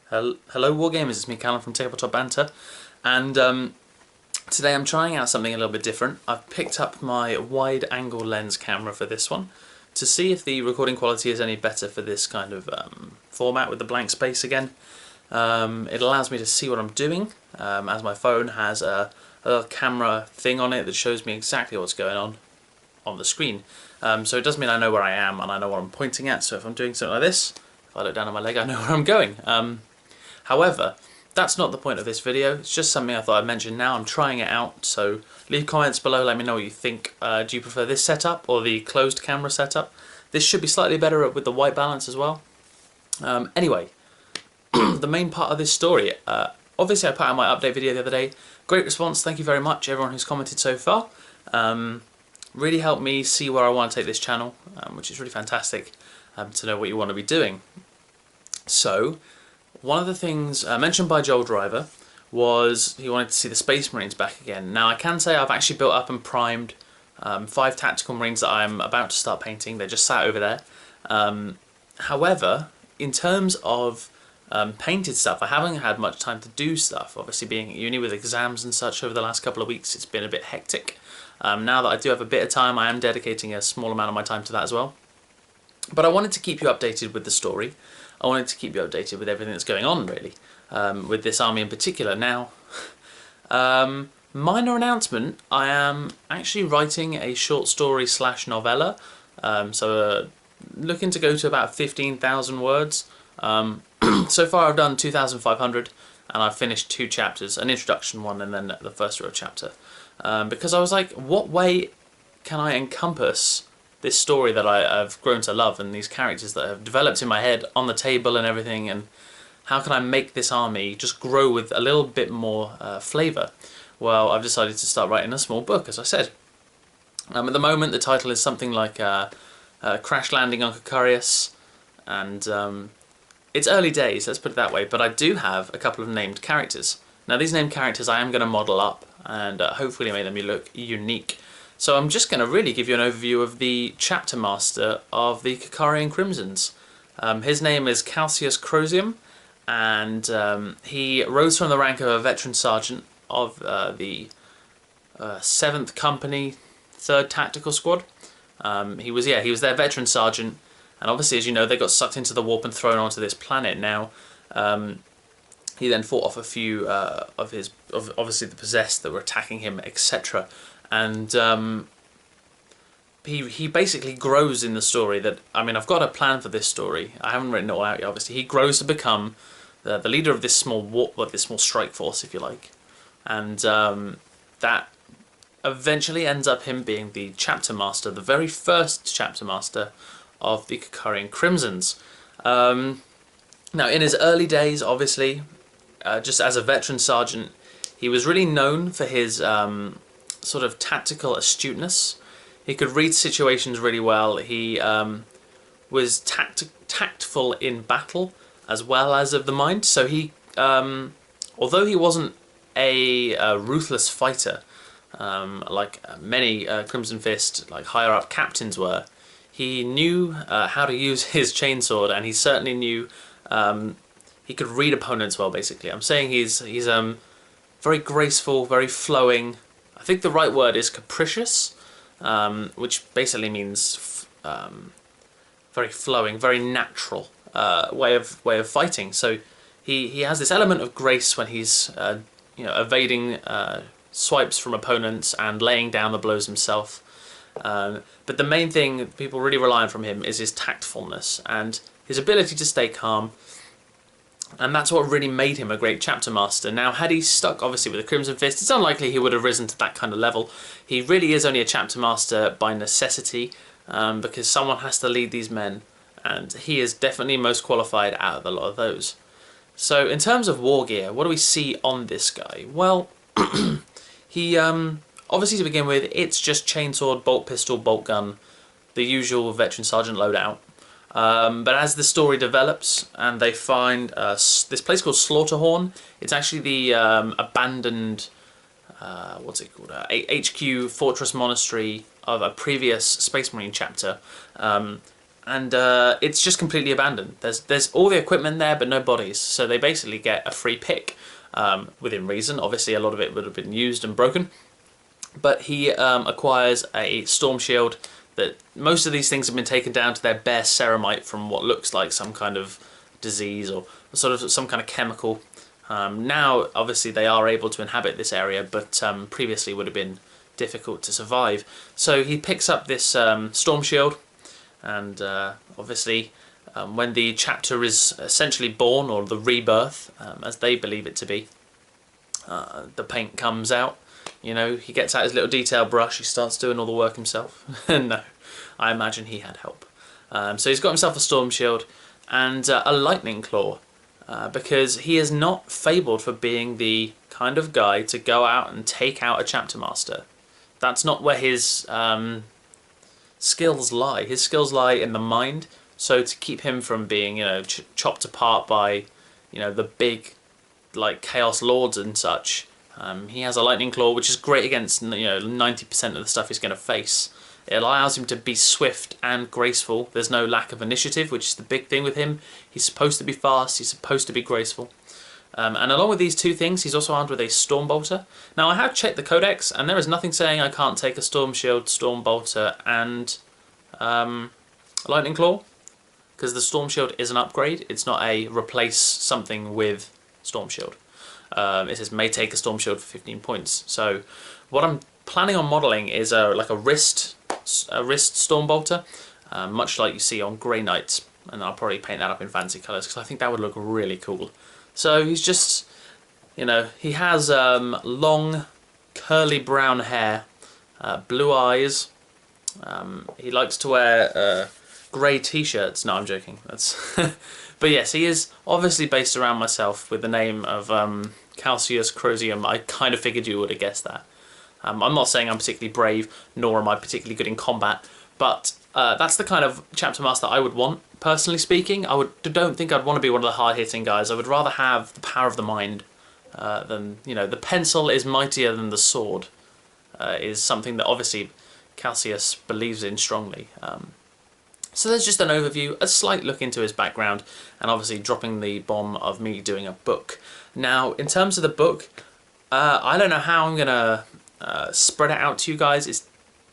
Hello Wargamers, it's me Callum from Tabletop Banter, and today I'm trying out something a little bit different. I've picked up my wide angle lens camera for this one to see if the recording quality is any better for this kind of format with the blank space again. It allows me to see what I'm doing, as my phone has a little camera thing on it that shows me exactly what's going on the screen. So it does mean I know where I am and I know what I'm pointing at, so if I'm doing something like this, if I look down at my leg I know where I'm going. However, that's not the point of this video, it's just something I thought I'd mention now. I'm trying it out, so leave comments below, let me know what you think. Do you prefer this setup or the closed camera setup? This should be slightly better with the white balance as well. Anyway, the main part of this story, obviously I put out my update video the other day. Great response, thank you very much everyone who's commented so far. Really helped me see where I want to take this channel, which is really fantastic to know what you want to be doing. So, one of the things mentioned by Joel Driver was he wanted to see the Space Marines back again. Now I can say I've actually built up and primed 5 Tactical Marines that I'm about to start painting. They're just sat over there. However, in terms of painted stuff, I haven't had much time to do stuff. Obviously being at uni with exams and such over the last couple of weeks, it's been a bit hectic. Now that I do have a bit of time, I am dedicating a small amount of my time to that as well. But I wanted to keep you updated with the story. I wanted to keep you updated with everything that's going on, really, with this army in particular. Now, minor announcement, I am actually writing a short story / novella, looking to go to about 15,000 words. So far I've done 2,500 and I've finished 2 chapters, an introduction one and then the first real chapter. Because I was like, what way can I encompass this story that I've grown to love and these characters that have developed in my head on the table and everything, and how can I make this army just grow with a little bit more flavour? Well, I've decided to start writing a small book, as I said. At the moment the title is something like Crash Landing on Kakarius, and it's early days, let's put it that way, but I do have a couple of named characters. Now these named characters I am going to model up and hopefully make them look unique. So I'm just going to really give you an overview of the chapter master of the Kakarian Crimsons. His name is Calcius Crosium, and he rose from the rank of a veteran sergeant of the 7th Company, 3rd Tactical Squad. He was their veteran sergeant, and obviously, as you know, they got sucked into the warp and thrown onto this planet. Now, he then fought off a few of obviously the possessed that were attacking him, etc. And he basically grows in the story. That, I mean, I've got a plan for this story. I haven't written it all out yet, obviously. He grows to become the leader of this small this small strike force, if you like, and that eventually ends up him being the chapter master, the very first chapter master of the Kakarian Crimsons. Now, in his early days, obviously, just as a veteran sergeant, he was really known for his sort of tactical astuteness. He could read situations really well. He was tactful in battle as well as of the mind. So he, although he wasn't a ruthless fighter like many Crimson Fist, like higher up captains were, he knew how to use his chainsword, and he certainly knew he could read opponents well. Basically, I'm saying he's very graceful, very flowing. I think the right word is capricious, which basically means very flowing, very natural way of fighting. So he has this element of grace when he's evading swipes from opponents and laying down the blows himself. But the main thing people really rely on from him is his tactfulness and his ability to stay calm. And that's what really made him a great chapter master. Now, had he stuck, obviously, with the Crimson Fist, it's unlikely he would have risen to that kind of level. He really is only a chapter master by necessity, because someone has to lead these men, and he is definitely most qualified out of a lot of those. So, in terms of war gear, what do we see on this guy? Well, he, obviously to begin with, it's just chainsword, bolt pistol, bolt gun, the usual veteran sergeant loadout. But as the story develops and they find this place called Slaughterhorn, it's actually the abandoned, what's it called, HQ Fortress Monastery of a previous Space Marine chapter. and it's just completely abandoned. There's all the equipment there, but no bodies. So they basically get a free pick, within reason. Obviously, a lot of it would have been used and broken, but he acquires a storm shield. That most of these things have been taken down to their bare ceramite from what looks like some kind of disease or sort of some kind of chemical. Now, obviously, they are able to inhabit this area, but previously would have been difficult to survive. So he picks up this storm shield, and obviously, when the chapter is essentially born, or the rebirth, as they believe it to be, the paint comes out. You know, he gets out his little detail brush, he starts doing all the work himself. No, I imagine he had help. So he's got himself a storm shield and a lightning claw, because he is not fabled for being the kind of guy to go out and take out a chapter master. That's not where his skills lie. His skills lie in the mind. So to keep him from being, you know, chopped apart by, you know, the big, like, Chaos Lords and such, he has a lightning claw, which is great against, you know, 90% of the stuff he's going to face. It allows him to be swift and graceful. There's no lack of initiative, which is the big thing with him. He's supposed to be fast. He's supposed to be graceful. And along with these two things, he's also armed with a Storm Bolter. Now, I have checked the Codex, and there is nothing saying I can't take a Storm Shield, Storm Bolter, and Lightning Claw, because the Storm Shield is an upgrade. It's not a replace something with Storm Shield. It says may take a Storm Shield for 15 points. So what I'm planning on modelling is like a wrist Storm Bolter, much like you see on Grey Knights, and I'll probably paint that up in fancy colours because I think that would look really cool. So he's just, you know, he has long curly brown hair, blue eyes. He likes to wear grey t-shirts. No, I'm joking. That's but yes, he is obviously based around myself with the name of Cassius Crosium. I kind of figured you would have guessed that. I'm not saying I'm particularly brave, nor am I particularly good in combat, but that's the kind of chapter master I would want, personally speaking. Don't think I'd want to be one of the hard-hitting guys. I would rather have the power of the mind than, you know, the pencil is mightier than the sword, is something that obviously Cassius believes in strongly. So there's just an overview, a slight look into his background, and obviously dropping the bomb of me doing a book. Now, in terms of the book, I don't know how I'm going to spread it out to you guys. It's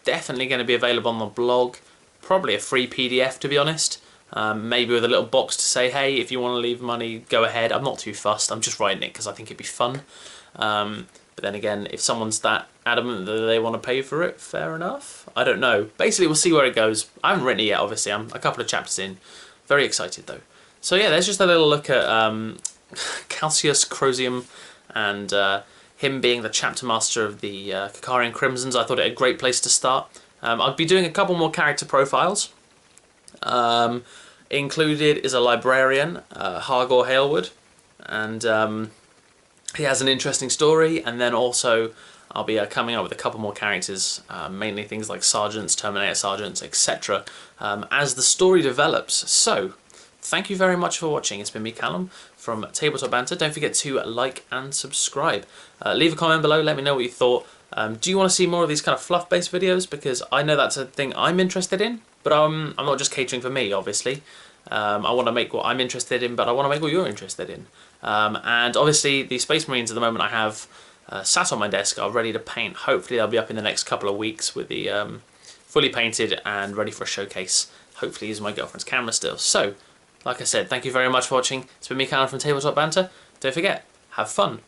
definitely going to be available on the blog, probably a free PDF, to be honest. Maybe with a little box to say, hey, if you want to leave money, go ahead. I'm not too fussed. I'm just writing it because I think it'd be fun. But then again, if someone's that adamant that they want to pay for it, fair enough. I don't know. Basically, we'll see where it goes. I haven't written it yet, obviously. I'm a couple of chapters in. Very excited, though. So yeah, there's just a little look at Cassius Crosium and him being the chapter master of the Caecarian Crimsons. I thought it a great place to start. I'll be doing a couple more character profiles. Included is a librarian, Hargor Halewood, and he has an interesting story. And then also I'll be coming up with a couple more characters, mainly things like sergeants, Terminator sergeants, etc. As the story develops. So thank you very much for watching. It's been me, Callum, from Tabletop Banter. Don't forget to like and subscribe. Leave a comment below, let me know what you thought. Do you want to see more of these kind of fluff-based videos? Because I know that's a thing I'm interested in, but I'm not just catering for me, obviously. I want to make what I'm interested in, but I want to make what you're interested in. And obviously the Space Marines at the moment I have sat on my desk are ready to paint. Hopefully they'll be up in the next couple of weeks with the fully painted and ready for a showcase. Hopefully using my girlfriend's camera still. So, like I said, thank you very much for watching. It's been me, Callum, from Tabletop Banter. Don't forget, have fun.